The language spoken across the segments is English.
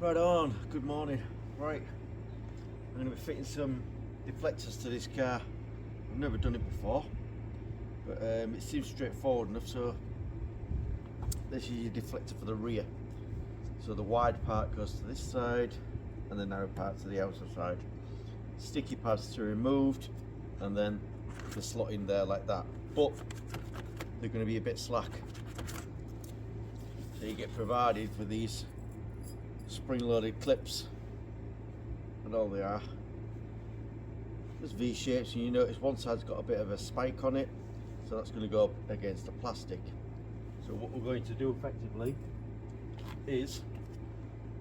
Right on, good morning. Right, I'm going to be fitting some deflectors to this car. I've never done it before, but it seems straightforward enough. So this is your deflector for the rear. So the wide part goes to this side and the narrow part to the outer side. Sticky pads to removed, and then the slot in there like that, but they're going to be a bit slack. So you get provided with these spring-loaded clips, and all they are just V-shapes, and you notice one side's got a bit of a spike on it, so that's going to go up against the plastic. So what we're going to do effectively is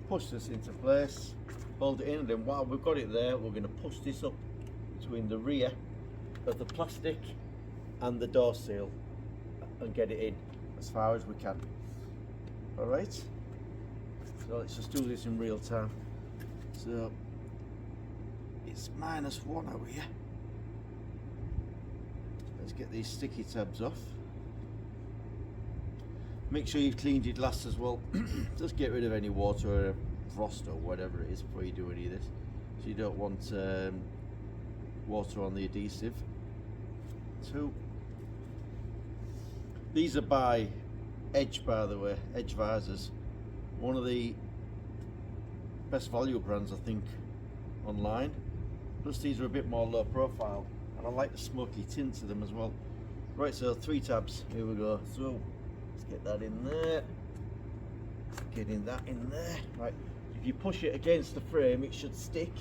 push this into place, hold it in, and then while we've got it there, we're going to push this up between the rear of the plastic and the door seal and get it in as far as we can. Alright, so let's just do this in real time. So it's -1 out here. Let's get these sticky tabs off. Make sure you've cleaned your glass as well. Just get rid of any water or frost or whatever it is before you do any of this. So you don't want water on the adhesive. 2. These are by Edge, by the way, Edgevisors. One of the best value brands, I think, online. Plus these are a bit more low profile, and I like the smoky tint to them as well. Right, so 3 tabs, here we go. So let's get that in there, getting that in there. Right, if you push it against the frame it should stick,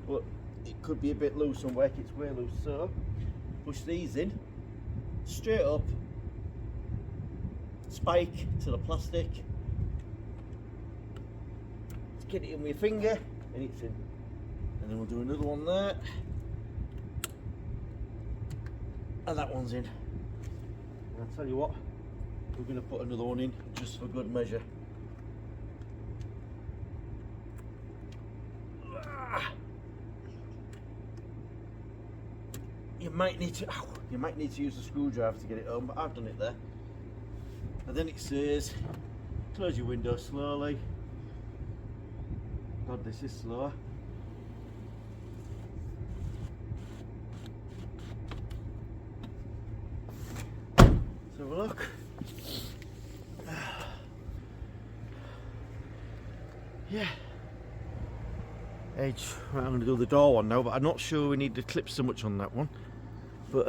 but it could be a bit loose and work its way loose. So push these in straight up, spike to the plastic, get it in with your finger and it's in, and then we'll do another one there, and that one's in. And I'll tell you what, we're going to put another one in just for good measure. You might need to use a screwdriver to get it home, but I've done it there. And then it says close your window slowly. God, this is slow. Let's have a look. Yeah. Edge. Right, I'm going to do the door one now, but I'm not sure we need the clips so much on that one. But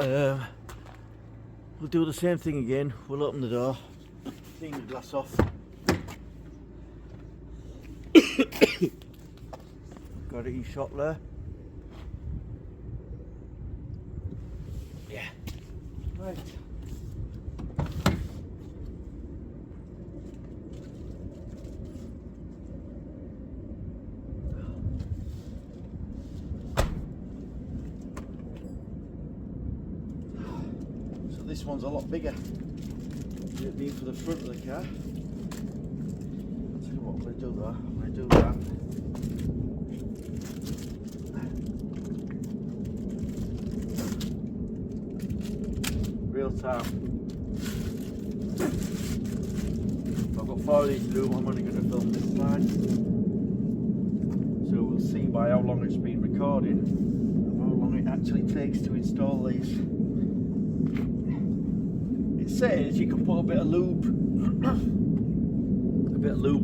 we'll do the same thing again. We'll open the door, clean the glass off. Got it shot there. Yeah. Right. So this one's a lot bigger than it being for the front of the car. I'll tell you what I'm going to do there. I'm going to do that. Real time. I've got 4 of these to do, I'm only going to film this side. So we'll see by how long it's been recording and how long it actually takes to install these. It says you can put a bit of lube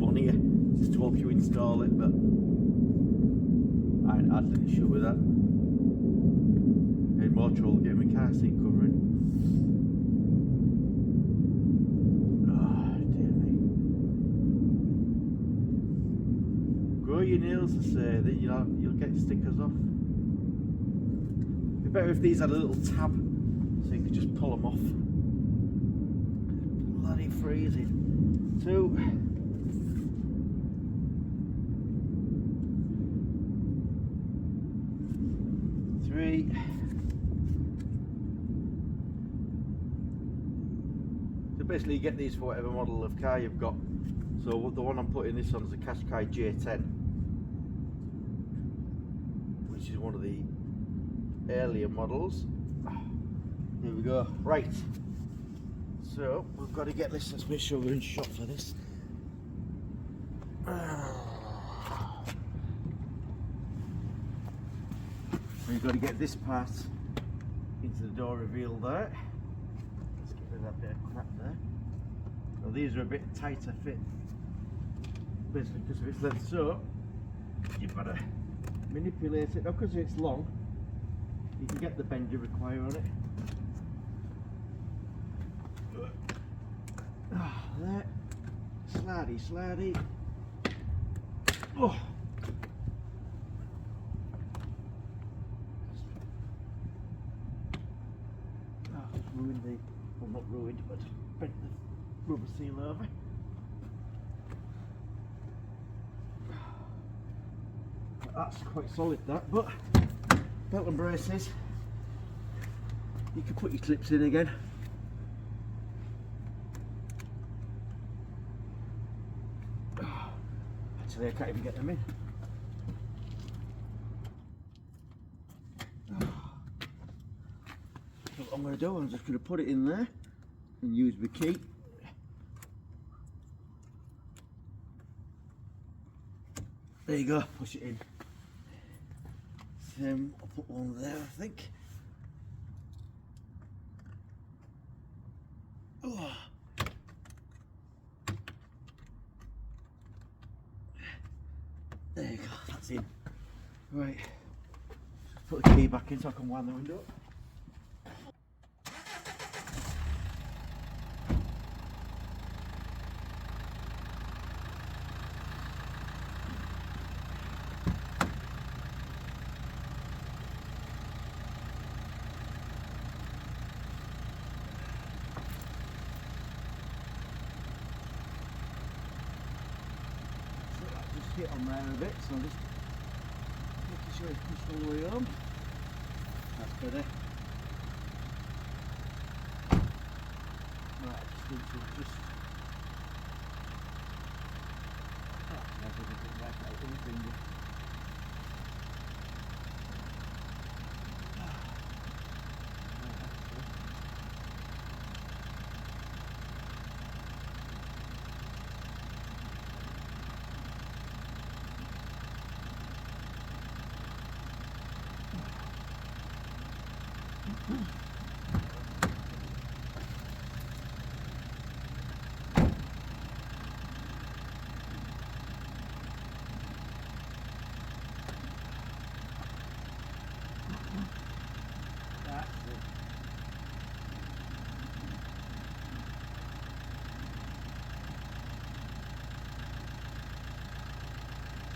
on here just to help you install it, but I ain't had an issue with that. I had more trouble getting my car seat covering. Oh dear me. Grow your nails, I say, then you'll get stickers off. It'd be better if these had a little tab so you could just pull them off. Bloody freezing. 2. 3. So basically you get these for whatever model of car you've got. So the one I'm putting this on is the Qashqai J10, which is one of the earlier models. Here we go. Right, so we've got to get this. Let's make sure we're in shot for this. So you've got to get this part into the door reveal there. Let's get rid of that bit of crap there. Now these are a bit tighter fit, basically because of its length, so you've got to manipulate it. Now because it's long, you can get the bend you require on it. There, slidey, slidey. Oh. Ruined the, well not ruined, but bent the rubber seal over. That's quite solid that, but belt and braces, you can put your clips in again. Actually I can't even get them in. What I'm going to do, I'm just going to put it in there and use the key. There you go, push it in. I'll put one there, I think. Oh. There you go, that's in. Right, put the key back in so I can wind the window up. Hit on there a bit, so I'm just making sure it's pushed all the way on. That's better. Right, just need to just.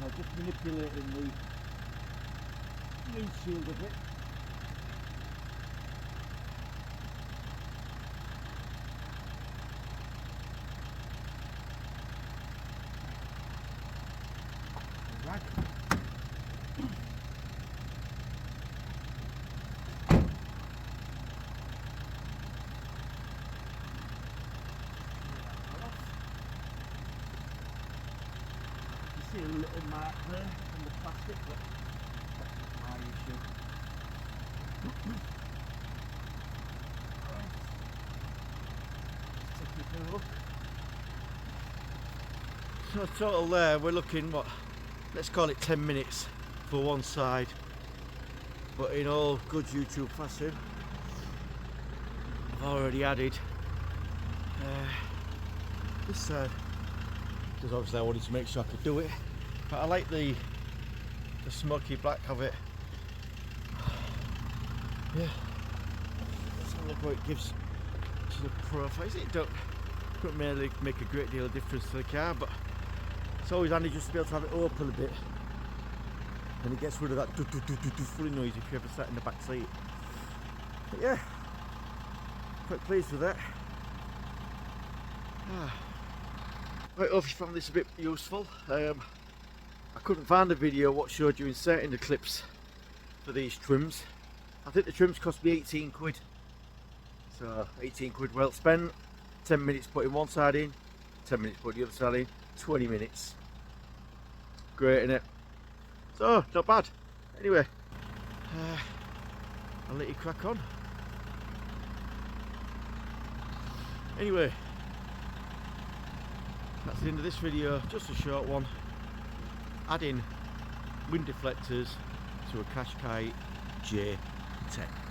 I'm just manipulating the windshield a bit. Right. See a little mark there on the plastic, but that's my issue. Take a look. So total there, we're looking what, let's call it 10 minutes for one side, but in all good YouTube fashion, I've already added this side. Because obviously I wanted to make sure I could do it, but I like the smoky black of it. Yeah, let's have a look what it gives to the profile. It don't really make a great deal of difference to the car, but it's always handy just to be able to have it open a bit, and it gets rid of that fully noise if you ever sat in the back seat. But yeah, quite pleased with that. Right, hope you found this a bit useful. I couldn't find a video what showed you inserting the clips for these trims. I think the trims cost me 18 quid. So 18 quid well spent. 10 minutes putting one side in, 10 minutes putting the other side in, 20 minutes. Great, innit? So, not bad. Anyway, I'll let you crack on. Anyway, that's the end of this video, just a short one. adding wind deflectors to a Qashqai J10.